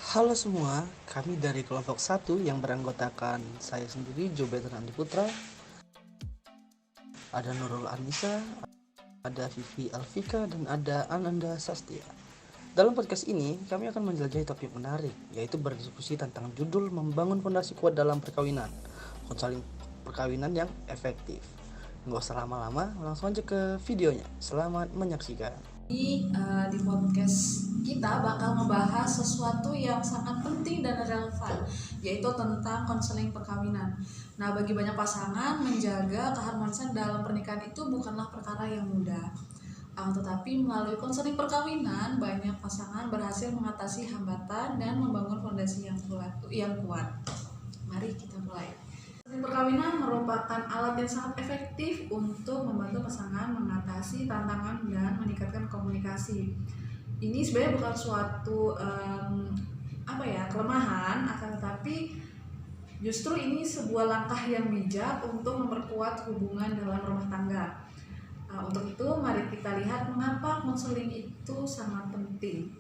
Halo semua, kami dari kelompok 1 yang beranggotakan saya sendiri, Jobetan Andi Putra, ada Nurul Anissa, ada Vivi Alfika, dan ada Ananda Sastia. Dalam podcast ini, kami akan menjelajahi topik menarik, yaitu berdiskusi tentang judul membangun fondasi kuat dalam perkawinan, konseling perkawinan yang efektif. Nggak usah lama-lama, langsung aja ke videonya. Selamat menyaksikan. Di podcast kita bakal ngebahas sesuatu yang sangat penting dan relevan, yaitu tentang konseling perkawinan. Nah, bagi banyak pasangan, menjaga keharmonisan dalam pernikahan itu bukanlah perkara yang mudah. Tetapi melalui konseling perkawinan, banyak pasangan berhasil mengatasi hambatan dan membangun fondasi yang kuat. Mari kita mulai. Perkawinan merupakan alat yang sangat efektif untuk membantu pasangan mengatasi tantangan dan meningkatkan komunikasi. Ini sebenarnya bukan suatu kelemahan, akan tetapi justru ini sebuah langkah yang bijak untuk memperkuat hubungan dalam rumah tangga. Untuk itu, mari kita lihat mengapa konseling itu sangat penting.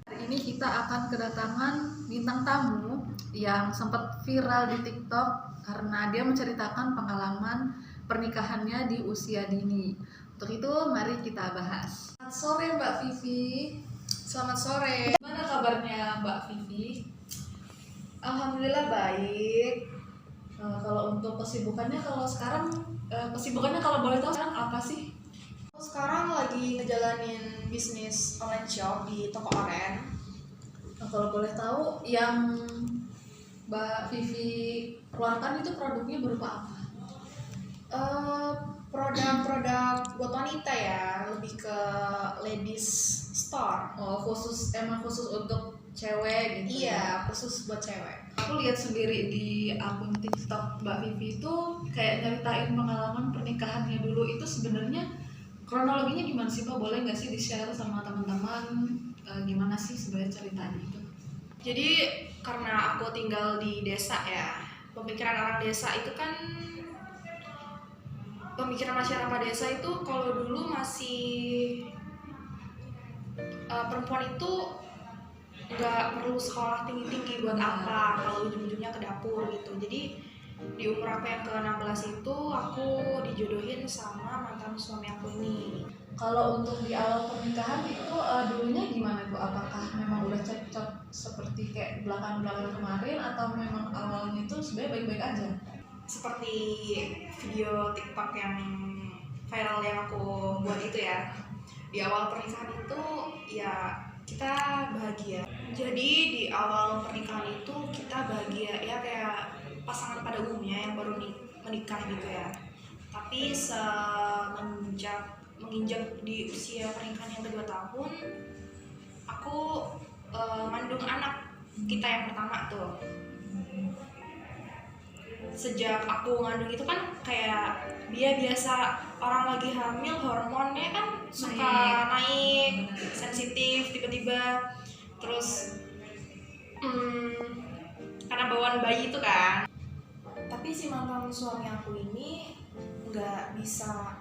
Hari ini kita akan kedatangan bintang tamu yang sempat viral di TikTok karena dia menceritakan pengalaman pernikahannya di usia dini. Untuk itu, mari kita bahas. Selamat sore Mbak Vivi. Selamat sore. Gimana kabarnya Mbak Vivi? Alhamdulillah baik. Kalau untuk kesibukannya, kalau boleh tahu sekarang apa sih? Sekarang lagi ngejalanin bisnis online shop di toko oren. Kalau boleh tahu, yang Mbak Vivi keluarkan itu produknya berupa apa? Produk-produk buat wanita ya, lebih ke ladies store. Khusus untuk cewek gitu. Iya, khusus buat cewek. Aku lihat sendiri di akun TikTok Mbak Vivi itu kayak nyeritain pengalaman pernikahannya dulu. Itu sebenarnya kronologinya gimana sih Mbak? Boleh nggak sih di-share sama teman-teman gimana sih sebenarnya ceritanya itu? Jadi karena aku tinggal di desa ya, pemikiran orang desa itu kan, pemikiran masyarakat desa itu kalau dulu masih perempuan itu nggak perlu sekolah tinggi-tinggi buat apa kalau ujung-ujungnya ke dapur gitu. Jadi di umur aku yang ke-16 itu aku dijodohin sama mantan suami aku ini. Kalau untuk di awal pernikahan itu dulunya gimana Bu? Apakah memang udah cocok seperti kayak belakang-belakang kemarin atau memang awalnya itu sebenarnya baik-baik aja? Seperti video TikTok yang viral yang aku buat itu ya. Di awal pernikahan itu ya kita bahagia. Jadi di awal pernikahan itu kita bahagia ya kayak pasangan pada umumnya yang baru menikah gitu ya. Tapi menginjak di usia pernikahan yang kedua tahun, aku mengandung anak kita yang pertama tuh. Sejak aku ngandung itu kan kayak dia biasa orang lagi hamil, hormonnya kan suka naik sensitif tiba-tiba. Terus karena bawaan bayi itu kan. Tapi si mantan suami aku ini nggak bisa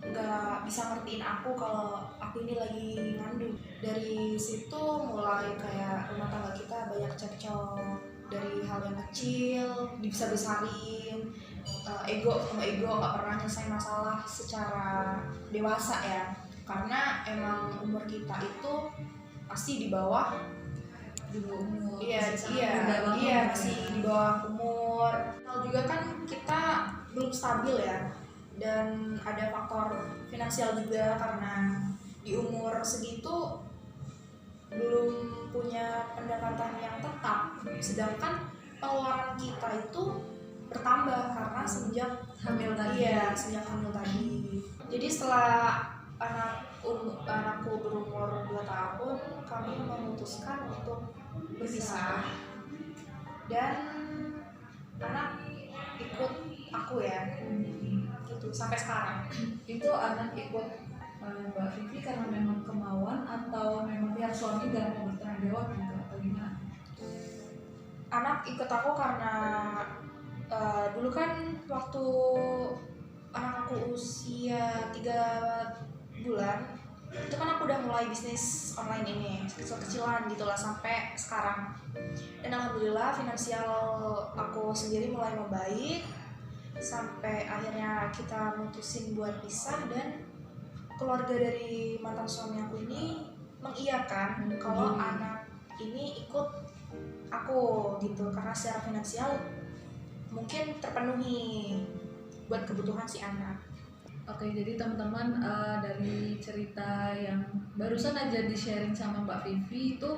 ngertiin aku kalau aku ini lagi ngandung. Dari situ mulai kayak rumah tangga kita banyak cekcok, dari hal yang kecil dibesar-besarin, ego nggak pernah nyelesain masalah secara dewasa ya, karena emang umur kita itu pasti di bawah Umur masih di bawah umur. Lalu juga kan kita belum stabil ya, dan ada faktor finansial juga karena di umur segitu belum punya pendapatan yang tetap, sedangkan pengeluaran kita itu bertambah karena sejak hamil tadi. Jadi setelah anakku berumur 2 tahun, kami memutuskan untuk berpisah dan anak ikut aku ya, gitu sampai sekarang. Itu anak ikut Mbak Vivi karena memang kemauan atau memang pihak suami dalam bertanggung jawab gitu atau gimana? Anak ikut aku karena dulu kan waktu anak aku usia 3 bulan itu kan aku udah mulai bisnis online ini kecil-kecilan gitu lah sampai sekarang, dan alhamdulillah finansial aku sendiri mulai membaik sampai akhirnya kita mutusin buat pisah, dan keluarga dari mantan suami aku ini mengiyakan kalau anak ini ikut aku gitu, karena secara finansial mungkin terpenuhi buat kebutuhan si anak. Oke, jadi teman-teman, dari cerita yang barusan aja di-sharing sama Mbak Vivi itu,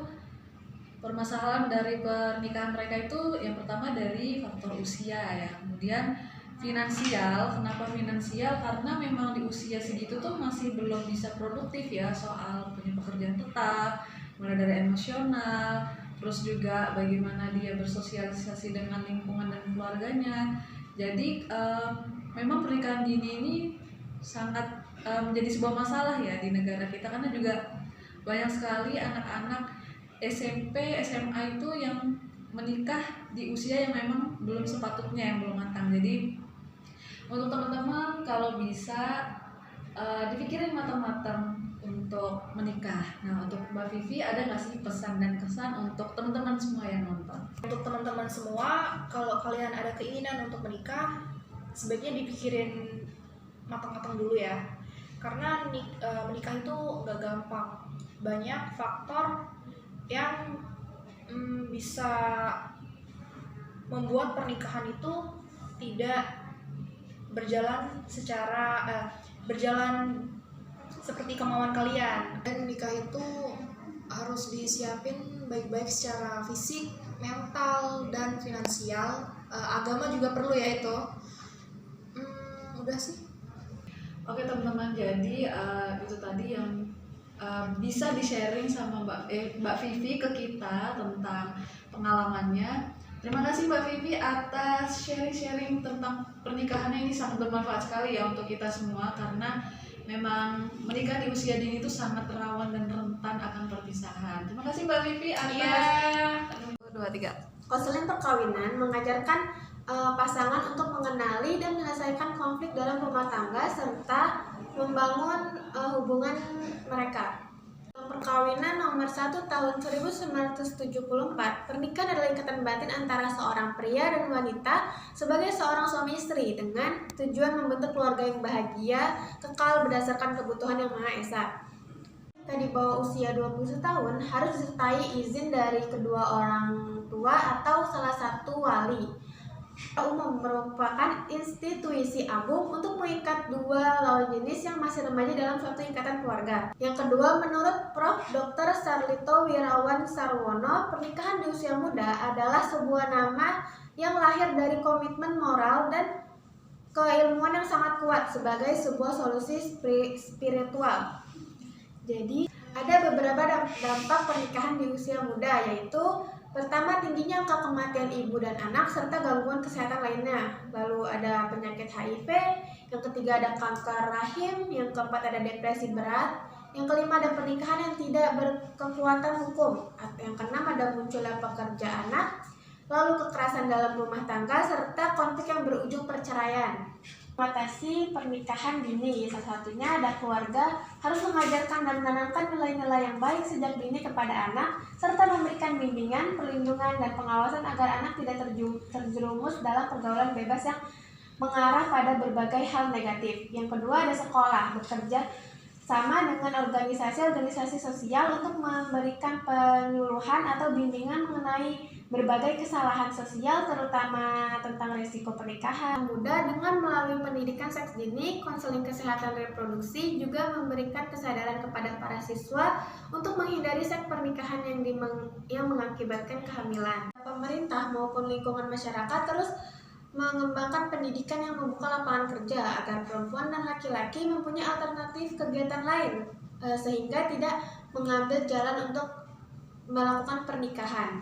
permasalahan dari pernikahan mereka itu yang pertama dari faktor usia ya, kemudian finansial. Kenapa finansial? Karena memang di usia segitu tuh masih belum bisa produktif ya, soal punya pekerjaan tetap, mulai dari emosional, terus juga bagaimana dia bersosialisasi dengan lingkungan dan keluarganya. Jadi memang pernikahan dini ini sangat menjadi sebuah masalah ya di negara kita, karena juga banyak sekali anak-anak SMP, SMA itu yang menikah di usia yang memang belum sepatutnya, yang belum matang. Jadi untuk teman-teman kalau bisa dipikirin matang-matang untuk menikah. Nah, untuk Mbak Vivi ada nggak sih pesan dan kesan untuk teman-teman semua yang nonton? Untuk teman-teman semua, kalau kalian ada keinginan untuk menikah, sebaiknya dipikirin matang-matang dulu ya, karena menikah itu nggak gampang, banyak faktor yang bisa membuat pernikahan itu tidak berjalan seperti kemauan kalian. Dan nikah itu harus disiapin baik-baik secara fisik, mental, dan finansial. Agama juga perlu ya itu. Udah sih. Oke teman-teman, jadi itu tadi yang bisa di-sharing sama Mbak Vivi ke kita tentang pengalamannya. Terima kasih Mbak Vivi atas sharing-sharing tentang pernikahannya, ini sangat bermanfaat sekali ya untuk kita semua, karena memang menikah di usia dini itu sangat rawan dan rentan akan perpisahan. Terima kasih Mbak Vivi atas 1, 2, 3. Konseling perkawinan mengajarkan pasangan untuk mengenali dan menyelesaikan konflik dalam rumah tangga serta membangun hubungan mereka. Perkawinan nomor 1 tahun 1974, pernikahan adalah ikatan batin antara seorang pria dan wanita sebagai seorang suami istri dengan tujuan membentuk keluarga yang bahagia, kekal berdasarkan kebutuhan yang Maha Esa. Jika di bawah usia 21 tahun harus disertai izin dari kedua orang tua atau salah satu wali. Umum merupakan institusi agung untuk mengikat dua lawan jenis yang masih remaja dalam suatu ikatan keluarga. Yang kedua, menurut Prof. Dr. Sarlito Wirawan Sarwono, pernikahan di usia muda adalah sebuah nama yang lahir dari komitmen moral dan keilmuan yang sangat kuat sebagai sebuah solusi spiritual. Jadi, ada beberapa dampak pernikahan di usia muda, yaitu pertama, tingginya angka kematian ibu dan anak serta gangguan kesehatan lainnya. Lalu ada penyakit HIV, yang ketiga ada kanker rahim, yang keempat ada depresi berat, yang kelima ada pernikahan yang tidak berkekuatan hukum, yang keenam ada munculnya pekerja anak, lalu kekerasan dalam rumah tangga serta konflik yang berujung perceraian. Mengatasi pernikahan dini, salah satunya ada keluarga harus mengajarkan dan menanamkan nilai-nilai yang baik sejak dini kepada anak, serta memberikan bimbingan, perlindungan, dan pengawasan agar anak tidak terjerumus dalam pergaulan bebas yang mengarah pada berbagai hal negatif. Yang kedua ada sekolah, bekerja sama dengan organisasi-organisasi sosial untuk memberikan penyuluhan atau bimbingan mengenai berbagai kesalahan sosial, terutama tentang risiko pernikahan muda, dengan melalui pendidikan seks dini, konseling kesehatan reproduksi, juga memberikan kesadaran kepada para siswa untuk menghindari seks pernikahan yang mengakibatkan kehamilan. Pemerintah maupun lingkungan masyarakat terus mengembangkan pendidikan yang membuka lapangan kerja agar perempuan dan laki-laki mempunyai alternatif kegiatan lain, sehingga tidak mengambil jalan untuk melakukan pernikahan.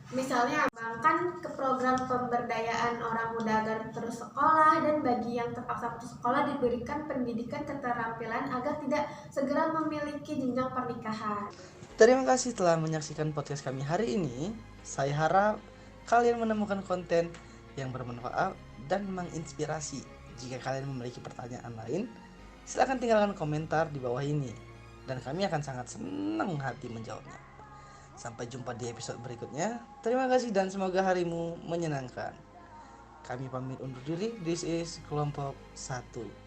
Misalnya, mengembangkan ke program pemberdayaan orang muda agar terus sekolah, dan bagi yang terpaksa putus sekolah diberikan pendidikan keterampilan agar tidak segera memiliki jenjang pernikahan. Terima kasih telah menyaksikan podcast kami hari ini. Saya harap kalian menemukan konten yang bermanfaat dan menginspirasi. Jika kalian memiliki pertanyaan lain, silakan tinggalkan komentar di bawah ini. dan kami akan sangat senang hati menjawabnya. Sampai jumpa di episode berikutnya. Terima kasih dan semoga harimu menyenangkan. Kami pamit undur diri. This is kelompok 1.